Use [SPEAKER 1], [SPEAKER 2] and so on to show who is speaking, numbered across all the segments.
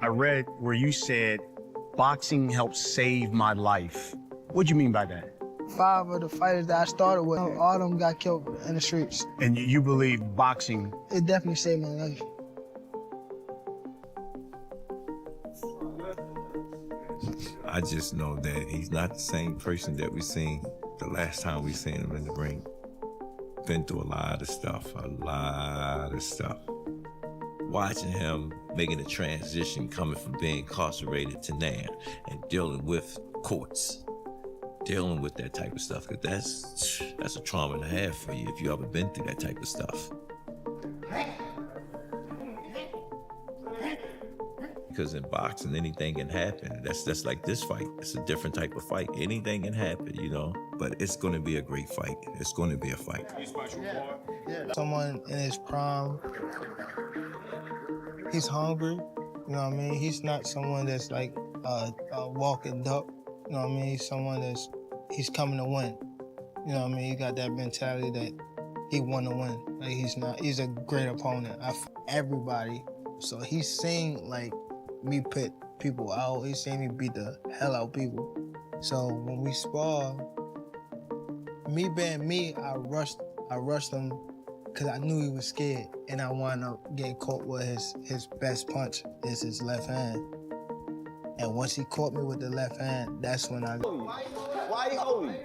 [SPEAKER 1] I read where you said, boxing helped save my life. What'd you mean by that?
[SPEAKER 2] 5 of the fighters that I started with, all of them got killed in the streets.
[SPEAKER 1] And you believe boxing?
[SPEAKER 2] It definitely saved my life.
[SPEAKER 3] I just know that he's not the same person that we seen the last time we seen him in the ring. Been through a lot of stuff. Watching him making the transition, coming from being incarcerated to now, and dealing with courts, dealing with that type of stuff, because that's a trauma and a half for you if you ever been through that type of stuff. Because in boxing, anything can happen. That's like this fight. It's a different type of fight. Anything can happen, you know? But it's going to be a great fight. It's going to be a fight.
[SPEAKER 2] Someone in his prime, he's hungry, you know what I mean? He's not someone that's like a walking duck, you know what I mean? He's someone he's coming to win. You know what I mean? He got that mentality that he want to win. Like he's a great opponent. Everybody. So he's seen like me put people out. He's seen me beat the hell out of people. So when we spar, me being me, I rushed him because I knew he was scared, and I wound up getting caught with his best punch is his left hand. And once he caught me with the left hand, that's when I...
[SPEAKER 4] Why he hold me?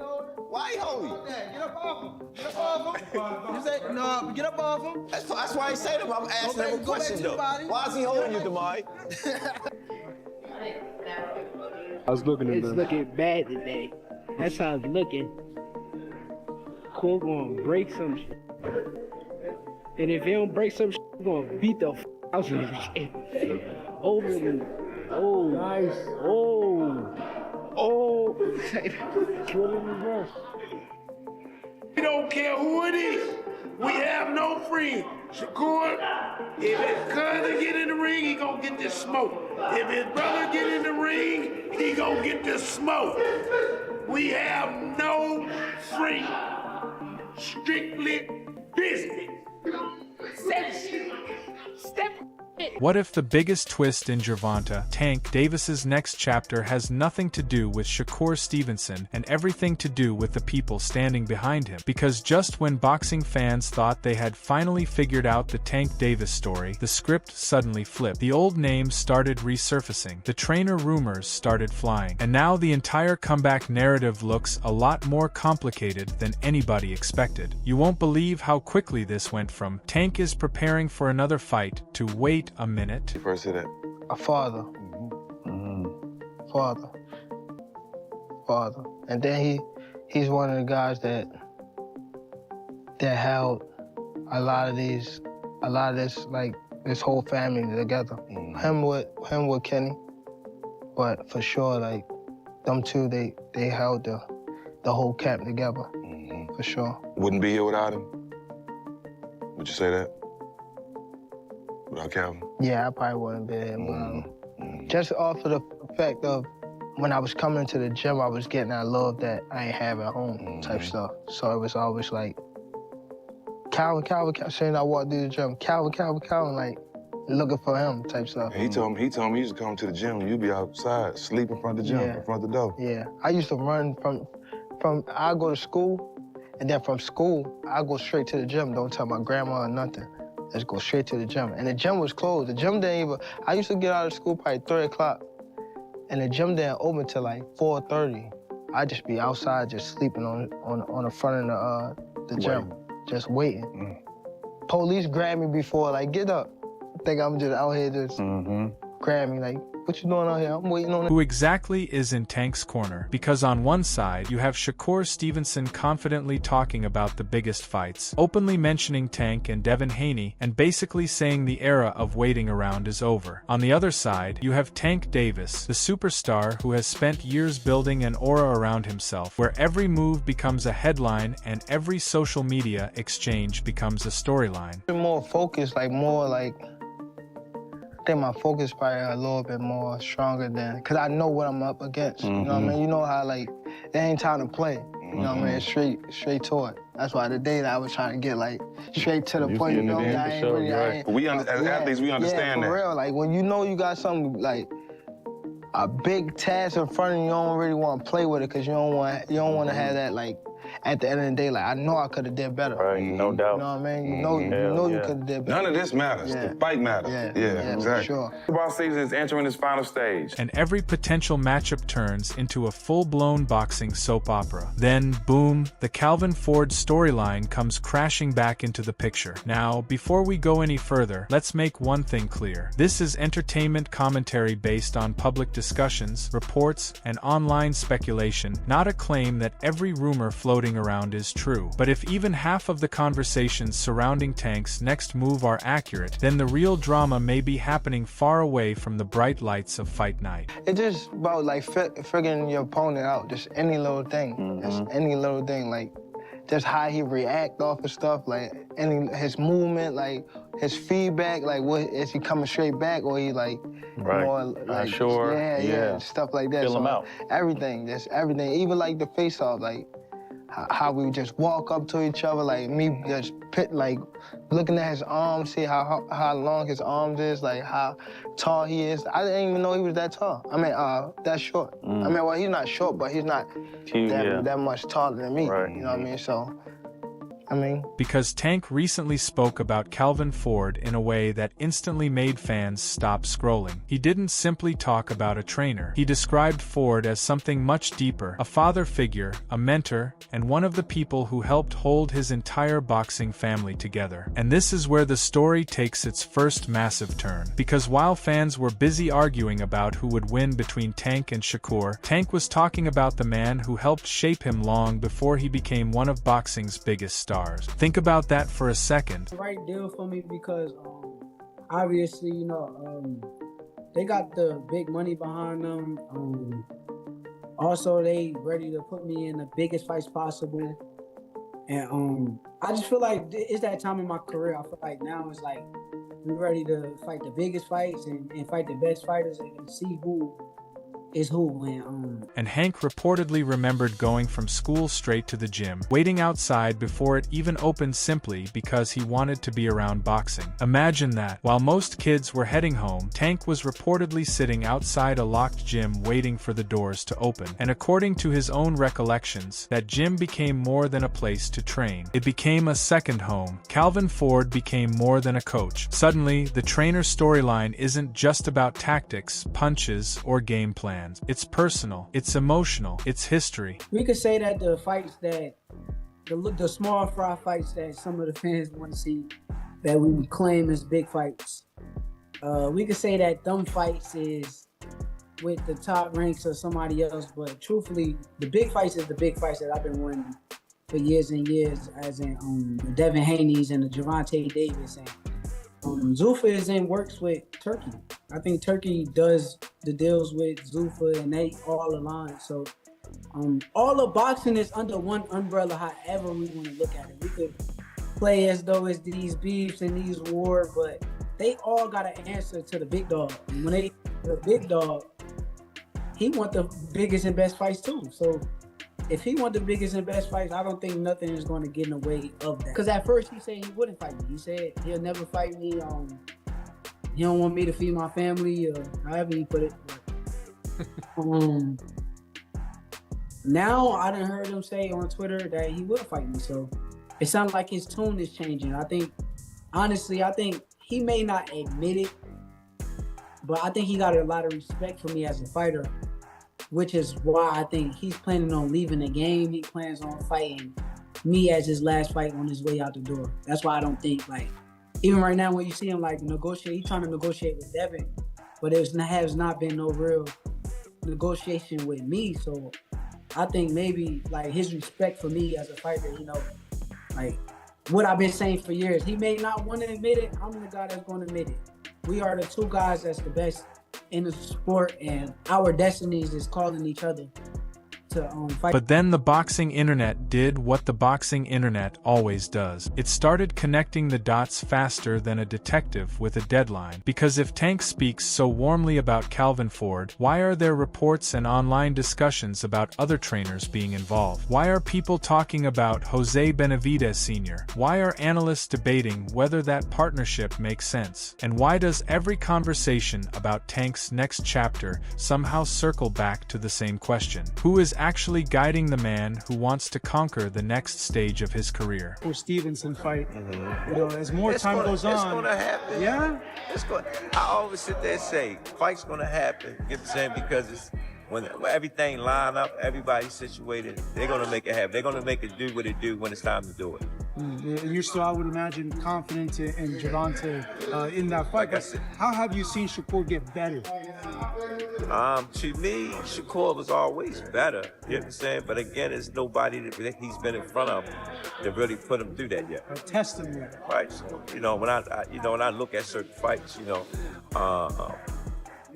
[SPEAKER 4] Why he hold me?
[SPEAKER 2] Get up off him. Get up off him. You say, no, get up off him.
[SPEAKER 4] That's why I say to him, I'm asking him a question, though. Why is he holding you, Damari?
[SPEAKER 5] I was looking at
[SPEAKER 6] It's looking bad today. That's how it's looking. Cool gonna break some shit. And if he don't break some shit, we're gonna beat the out of his shit. Over and oh, nice. Oh, kill him in the
[SPEAKER 7] We don't care who it is. We have no friend. Shakur, if his cousin get in the ring, he gonna get the smoke. If his brother get in the ring, he gonna get the smoke. We have no friend. Strictly business.
[SPEAKER 6] Step.
[SPEAKER 8] What if the biggest twist in Gervonta, Tank Davis's next chapter has nothing to do with Shakur Stevenson and everything to do with the people standing behind him? Because just when boxing fans thought they had finally figured out the Tank Davis story, the script suddenly flipped. The old names started resurfacing, the trainer rumors started flying, and now the entire comeback narrative looks a lot more complicated than anybody expected. You won't believe how quickly this went from Tank is preparing for another fight to wait a minute.
[SPEAKER 5] You first said that?
[SPEAKER 2] A father. Father. And then he's one of the guys that held a lot of this, like, this whole family together. Him with Kenny, but for sure, like, them two, they held the whole camp together, for sure.
[SPEAKER 5] Wouldn't be here without him? Would you say that? Without Calvin?
[SPEAKER 2] Yeah, I probably wouldn't be there. Just off of the fact of when I was coming to the gym, I was getting that love that I ain't have at home type stuff. So it was always like, Calvin, saying I walked through the gym, Calvin, like, looking for him type stuff.
[SPEAKER 5] He told me he used to come to the gym and you'd be outside, sleep in front of the gym, in front of the door.
[SPEAKER 2] Yeah, I used to run from I go to school, and then from school, I go straight to the gym, don't tell my grandma or nothing. Just go straight to the gym. And the gym was closed. The gym didn't even, I used to get out of school probably 3 o'clock, and the gym didn't open till like 4:30. I'd just be outside just sleeping on the front of the gym, just waiting. Police grabbed me before, like, get up. I think I'm just out here just grab me, like, what you doing out here? I'm waiting on it.
[SPEAKER 8] Who exactly is in Tank's corner? Because on one side, you have Shakur Stevenson confidently talking about the biggest fights, openly mentioning Tank and Devin Haney, and basically saying the era of waiting around is over. On the other side, you have Tank Davis, the superstar who has spent years building an aura around himself, where every move becomes a headline and every social media exchange becomes a storyline.
[SPEAKER 2] More focused, like, more like, I think my focus probably a little bit more stronger than, because I know what I'm up against. You know what I mean? You know how, like, there ain't time to play. You know what I mean? Straight to it. That's why today that I was trying to get like straight to the point. You know,
[SPEAKER 5] as athletes, we understand
[SPEAKER 2] that.
[SPEAKER 5] For
[SPEAKER 2] real. Like when you know you got something like a big task in front of you, you don't really want to play with it because you don't want to have that like. At the end of the day, like I know I could have did better.
[SPEAKER 9] Right, no doubt.
[SPEAKER 2] You know what I mean? You know you could have did better.
[SPEAKER 5] None of this matters. The fight matters. Yeah, exactly.
[SPEAKER 2] Sure.
[SPEAKER 9] Basketball season is entering its final stage.
[SPEAKER 8] And every potential matchup turns into a full-blown boxing soap opera. Then, boom, the Calvin Ford storyline comes crashing back into the picture. Now, before we go any further, let's make one thing clear. This is entertainment commentary based on public discussions, reports, and online speculation, not a claim that every rumor floating around is true. But if even half of the conversations surrounding Tank's next move are accurate, then the real drama may be happening far away from the bright lights of fight night.
[SPEAKER 2] It's just about like figuring your opponent out, just any little thing, just any little thing, like just how he react off of stuff, like his movement, like his feedback, like what is he coming straight back or he like more like
[SPEAKER 9] sure,
[SPEAKER 2] stuff like that.
[SPEAKER 9] Fill him out.
[SPEAKER 2] Everything, just everything, even like the face off, like how we would just walk up to each other, like me just like looking at his arms, see how long his arms is, like how tall he is. I didn't even know he was that tall. I mean, that short. I mean, well, he's not short, but he's not that much taller than me.
[SPEAKER 9] Right.
[SPEAKER 2] You know what I mean? So, I mean,
[SPEAKER 8] because Tank recently spoke about Calvin Ford in a way that instantly made fans stop scrolling. He didn't simply talk about a trainer. He described Ford as something much deeper, a father figure, a mentor, and one of the people who helped hold his entire boxing family together. And this is where the story takes its first massive turn. Because while fans were busy arguing about who would win between Tank and Shakur, Tank was talking about the man who helped shape him long before he became one of boxing's biggest stars. Think about that for a second.
[SPEAKER 6] The right deal for me because obviously, you know, they got the big money behind them. Also, they ready to put me in the biggest fights possible. And I just feel like it's that time in my career. I feel like now it's like we're ready to fight the biggest fights and fight the best fighters and see who is who.
[SPEAKER 8] And Hank reportedly remembered going from school straight to the gym, waiting outside before it even opened simply because he wanted to be around boxing. Imagine that. While most kids were heading home, Tank was reportedly sitting outside a locked gym waiting for the doors to open. And according to his own recollections, that gym became more than a place to train. It became a second home. Calvin Ford became more than a coach. Suddenly, the trainer storyline isn't just about tactics, punches, or game plans. It's personal, it's emotional, it's history.
[SPEAKER 6] We could say that the fights that, the small fry fights that some of the fans want to see, that we claim as big fights, we could say that them fights is with the top ranks of somebody else, but truthfully, the big fights is the big fights that I've been winning for years and years, as in the Devin Haney's and the Gervonta Davis. And Zuffa is in works with Turkey. I think Turkey does the deals with Zuffa and they all align. So all of boxing is under one umbrella, however we want to look at it. We could play as though it's these beefs and these wars, but they all got an answer to the big dog. And when the big dog, he want the biggest and best fights too. So if he want the biggest and best fights, I don't think nothing is going to get in the way of that. Because at first he said he wouldn't fight me. He said he'll never fight me. He don't want me to feed my family, or however he put it. Now I done heard him say on Twitter that he will fight me. So it sounds like his tune is changing. I think, honestly, he may not admit it, but I think he got a lot of respect for me as a fighter, which is why I think he's planning on leaving the game. He plans on fighting me as his last fight on his way out the door. That's why I don't think, like, even right now when you see him like negotiate, he's trying to negotiate with Devin, but has not been no real negotiation with me. So I think maybe like his respect for me as a fighter, you know, like what I've been saying for years. He may not want to admit it. I'm the guy that's going to admit it. We are the two guys that's the best in the sport, and our destinies is calling each other
[SPEAKER 10] to fight.
[SPEAKER 8] But then the boxing internet did what the boxing internet always does. It started connecting the dots faster than a detective with a deadline. Because if Tank speaks so warmly about Calvin Ford, why are there reports and online discussions about other trainers being involved? Why are people talking about Jose Benavidez Sr.? Why are analysts debating whether that partnership makes sense? And why does every conversation about Tank's next chapter somehow circle back to the same question? Who is actually guiding the man who wants to conquer the next stage of his career?
[SPEAKER 10] Shakur Stevenson fight. You know, as more time goes on,
[SPEAKER 3] it's gonna happen.
[SPEAKER 10] Yeah,
[SPEAKER 3] I always sit there and say, fight's gonna happen. You know what I'm saying? Because it's when everything line up, everybody's situated. They're gonna make it happen. They're gonna make it do what it do when it's time to do it.
[SPEAKER 10] And you're still, I would imagine, confident in Gervonta in that fight.
[SPEAKER 3] Like I said,
[SPEAKER 10] how have you seen Shakur get better?
[SPEAKER 3] To me, Shakur was always better. You know what I'm saying? But again, there's nobody that he's been in front of that really put him through that yet.
[SPEAKER 10] A testament.
[SPEAKER 3] Right. So, you know, when I look at certain fights, you know,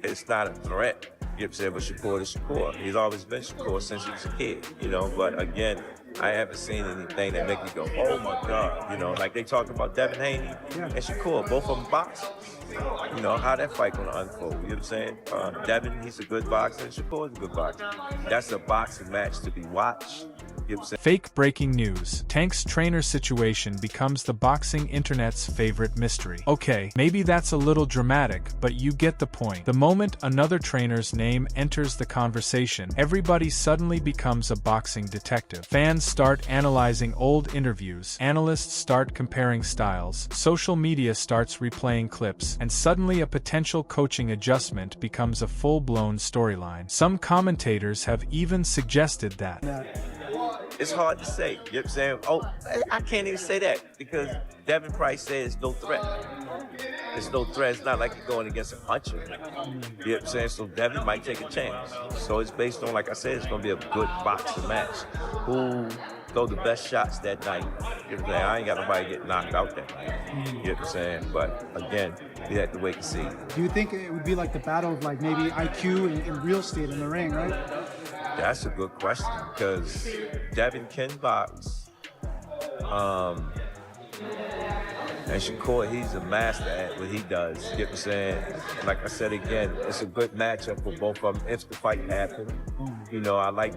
[SPEAKER 3] it's not a threat. You know what I'm saying? But Shakur is Shakur. He's always been Shakur since he was a kid, you know. But again, I haven't seen anything that make me go, oh my God. You know, like they talked about Devin Haney and Shakur, both of them boxers. You know, how that fight gonna unfold. You know what I'm saying? Devin, he's a good boxer, and Shakur is a good boxer. That's a boxing match to be watched. You know what I'm saying?
[SPEAKER 8] Fake breaking news. Tank's trainer situation becomes the boxing internet's favorite mystery. Okay, maybe that's a little dramatic, but you get the point. The moment another trainer's name enters the conversation, everybody suddenly becomes a boxing detective. Fans start analyzing old interviews, analysts start comparing styles, social media starts replaying clips, and suddenly a potential coaching adjustment becomes a full-blown storyline. Some commentators have even suggested that.
[SPEAKER 3] It's hard to say. You know what I'm saying? Oh, I can't even say that because Devin Price said it's no threat. It's no threat. It's not like you're going against a puncher. You know what I'm saying? So Devin might take a chance. So it's based on, like I said, it's going to be a good boxing match. Who throw the best shots that night? You know what I'm saying? I ain't got nobody get knocked out that night. You know what I'm saying? But again, we have to wait and see.
[SPEAKER 10] Do you think it would be like the battle of like maybe IQ and real estate in the ring, right?
[SPEAKER 3] That's a good question because Devin can box. And Shakur, he's a master at what he does. You know what I'm saying? Like I said again, it's a good matchup for both of them if the fight happens. You know, I like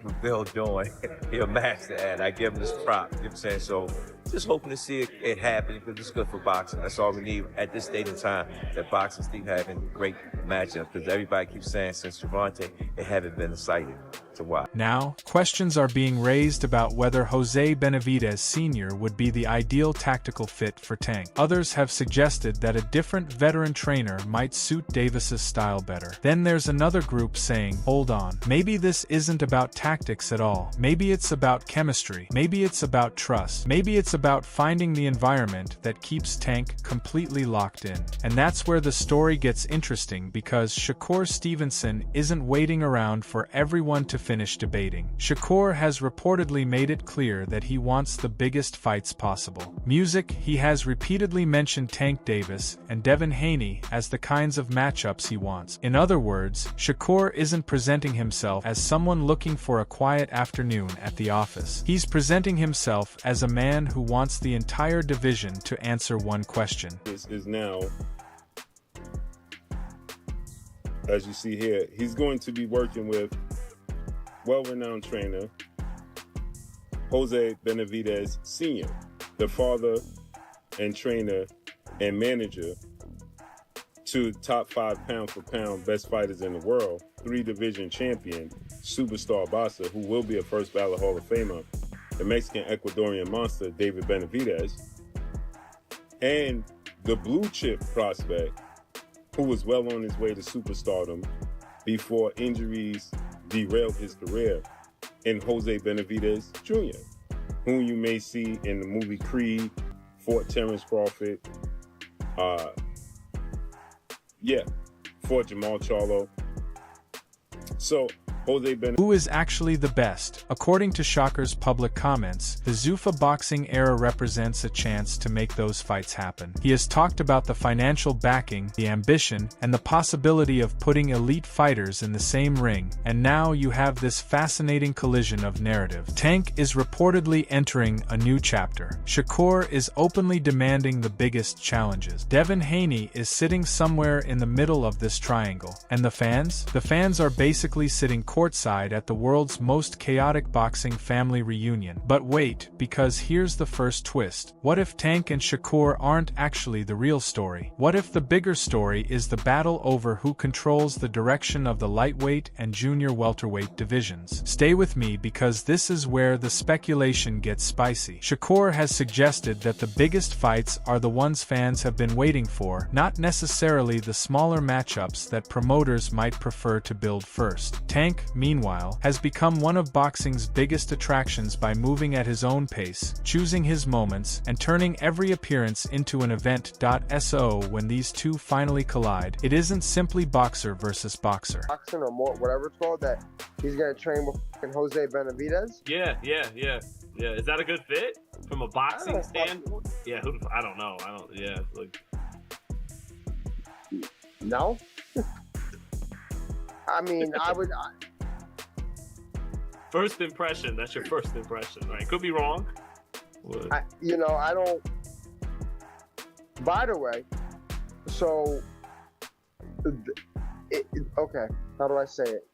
[SPEAKER 3] what Bill doing. He's a master at it. I give him this prop. You know what I'm saying? So just hoping to see it happen because it's good for boxing. That's all we need at this state in time, that boxing keep having great matchups because everybody keeps saying since Gervonta, it haven't been exciting to watch.
[SPEAKER 8] Now, questions are being raised about whether Jose Benavidez Sr. would be the ideal tactical fit for Tank. Others have suggested that a different veteran trainer might suit Davis's style better. Then there's another group saying, hold on, maybe this isn't about tactics at all. Maybe it's about chemistry. Maybe it's about trust. Maybe it's about finding the environment that keeps Tank completely locked in. And that's where the story gets interesting because Shakur Stevenson isn't waiting around for everyone to finish debating. Shakur has reportedly made it clear that he wants the biggest fights possible. Music, he has repeatedly mentioned Tank Davis and Devin Haney as the kinds of matchups he wants. In other words, Shakur isn't presenting himself as someone looking for a quiet afternoon at the office. He's presenting himself as a man who wants the entire division to answer one question.
[SPEAKER 11] This is now, as you see here, he's going to be working with well-renowned trainer Jose Benavidez Sr., the father and trainer and manager to top 5 pound-for-pound best fighters in the world, 3-division champion, superstar boxer who will be a first ballot Hall of Famer, the Mexican Ecuadorian monster David Benavidez, and the blue chip prospect who was well on his way to superstardom before injuries derailed his career, in Jose Benavidez Jr., whom you may see in the movie Creed, Fort Terrence Crawford, Fort Jamal Charlo. So Jose Benavidez.
[SPEAKER 8] Who is actually the best? According to Shakur's public comments, the Zuffa boxing era represents a chance to make those fights happen. He has talked about the financial backing, the ambition, and the possibility of putting elite fighters in the same ring, and now you have this fascinating collision of narrative. Tank is reportedly entering a new chapter. Shakur is openly demanding the biggest challenges. Devin Haney is sitting somewhere in the middle of this triangle. And the fans? The fans are basically sitting courtside at the world's most chaotic boxing family reunion. But wait, because here's the first twist. What if Tank and Shakur aren't actually the real story? What if the bigger story is the battle over who controls the direction of the lightweight and junior welterweight divisions? Stay with me because this is where the speculation gets spicy. Shakur has suggested that the biggest fights are the ones fans have been waiting for, not necessarily the smaller matchups that promoters might prefer to build first. Tank, meanwhile, has become one of boxing's biggest attractions by moving at his own pace, choosing his moments, and turning every appearance into an event. So when these two finally collide, it isn't simply boxer versus boxer.
[SPEAKER 12] Boxing or more, whatever it's called, that he's gonna train with Jose Benavidez.
[SPEAKER 13] Yeah. Is that a good fit from a boxing standpoint? Yeah, I don't know.
[SPEAKER 12] No. I mean,
[SPEAKER 13] First impression. That's your first impression, right? Could be wrong.
[SPEAKER 12] I don't. By the way, so okay, how do I say it?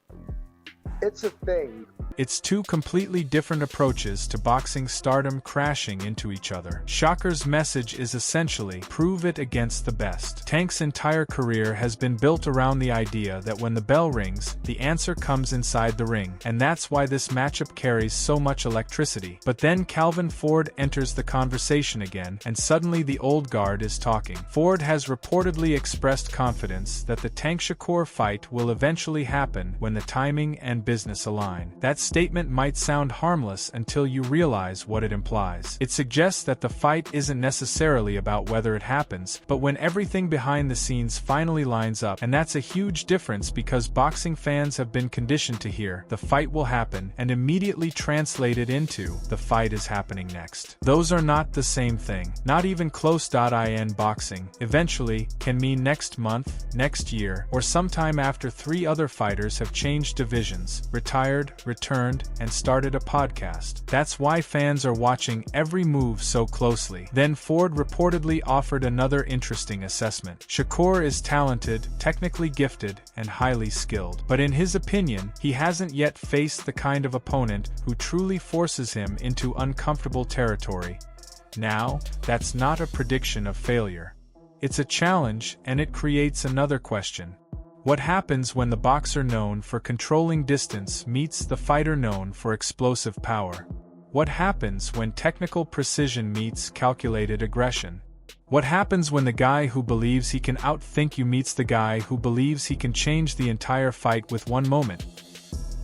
[SPEAKER 12] It's a thing.
[SPEAKER 8] It's two completely different approaches to boxing stardom crashing into each other. Shakur's message is essentially, prove it against the best. Tank's entire career has been built around the idea that when the bell rings, the answer comes inside the ring, and that's why this matchup carries so much electricity. But then Calvin Ford enters the conversation again, and suddenly the old guard is talking. Ford has reportedly expressed confidence that the Tank-Shakur fight will eventually happen when the timing and business align. That statement might sound harmless until you realize what it implies. It suggests that the fight isn't necessarily about whether it happens, but when everything behind the scenes finally lines up, and that's a huge difference because boxing fans have been conditioned to hear, the fight will happen, and immediately translate it into, the fight is happening next. Those are not the same thing. Not even close. In boxing, eventually, can mean next month, next year, or sometime after three other fighters have changed divisions, retired, returned, and started a podcast. That's why fans are watching every move so closely. Then Ford reportedly offered another interesting assessment. Shakur is talented, technically gifted, and highly skilled. But in his opinion, he hasn't yet faced the kind of opponent who truly forces him into uncomfortable territory. Now, that's not a prediction of failure. It's a challenge, and it creates another question. What happens when the boxer known for controlling distance meets the fighter known for explosive power? What happens when technical precision meets calculated aggression? What happens when the guy who believes he can outthink you meets the guy who believes he can change the entire fight with one moment?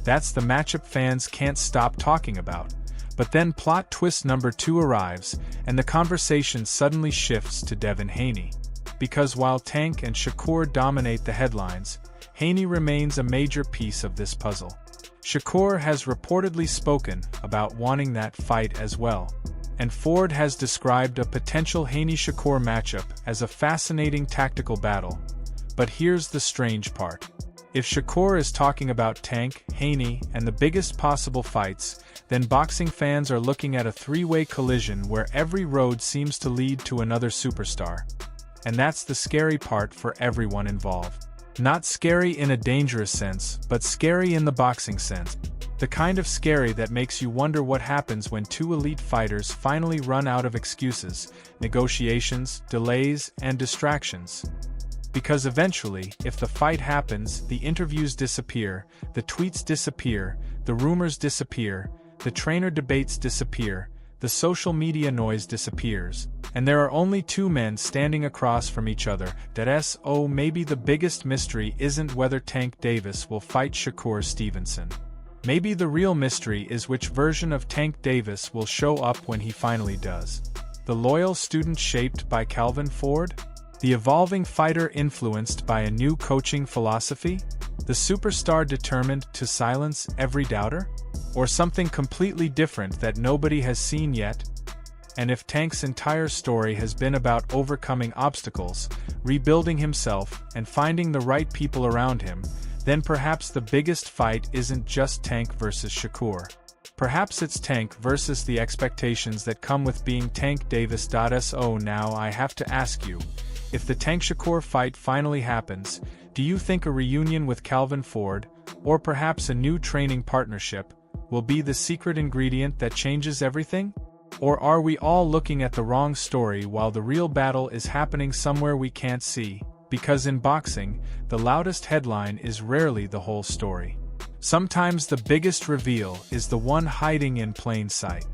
[SPEAKER 8] That's the matchup fans can't stop talking about. But then plot twist number 2 arrives, and the conversation suddenly shifts to Devin Haney. Because while Tank and Shakur dominate the headlines, Haney remains a major piece of this puzzle. Shakur has reportedly spoken about wanting that fight as well, and Ford has described a potential Haney-Shakur matchup as a fascinating tactical battle. But here's the strange part. If Shakur is talking about Tank, Haney, and the biggest possible fights, then boxing fans are looking at a three-way collision where every road seems to lead to another superstar. And that's the scary part for everyone involved. Not scary in a dangerous sense, but scary in the boxing sense. The kind of scary that makes you wonder what happens when two elite fighters finally run out of excuses, negotiations, delays, and distractions. Because eventually, if the fight happens, the interviews disappear, the tweets disappear, the rumors disappear, the trainer debates disappear, the social media noise disappears, and there are only two men standing across from each other. Maybe the biggest mystery isn't whether Tank Davis will fight Shakur Stevenson. Maybe the real mystery is which version of Tank Davis will show up when he finally does. The loyal student shaped by Calvin Ford? The evolving fighter influenced by a new coaching philosophy? The superstar determined to silence every doubter? Or something completely different that nobody has seen yet? And if Tank's entire story has been about overcoming obstacles, rebuilding himself, and finding the right people around him, then perhaps the biggest fight isn't just Tank versus Shakur. Perhaps it's Tank versus the expectations that come with being Tank Davis. So now I have to ask you, if the Tank Shakur fight finally happens, do you think a reunion with Calvin Ford, or perhaps a new training partnership, will be the secret ingredient that changes everything? Or are we all looking at the wrong story while the real battle is happening somewhere we can't see? Because in boxing, the loudest headline is rarely the whole story. Sometimes the biggest reveal is the one hiding in plain sight.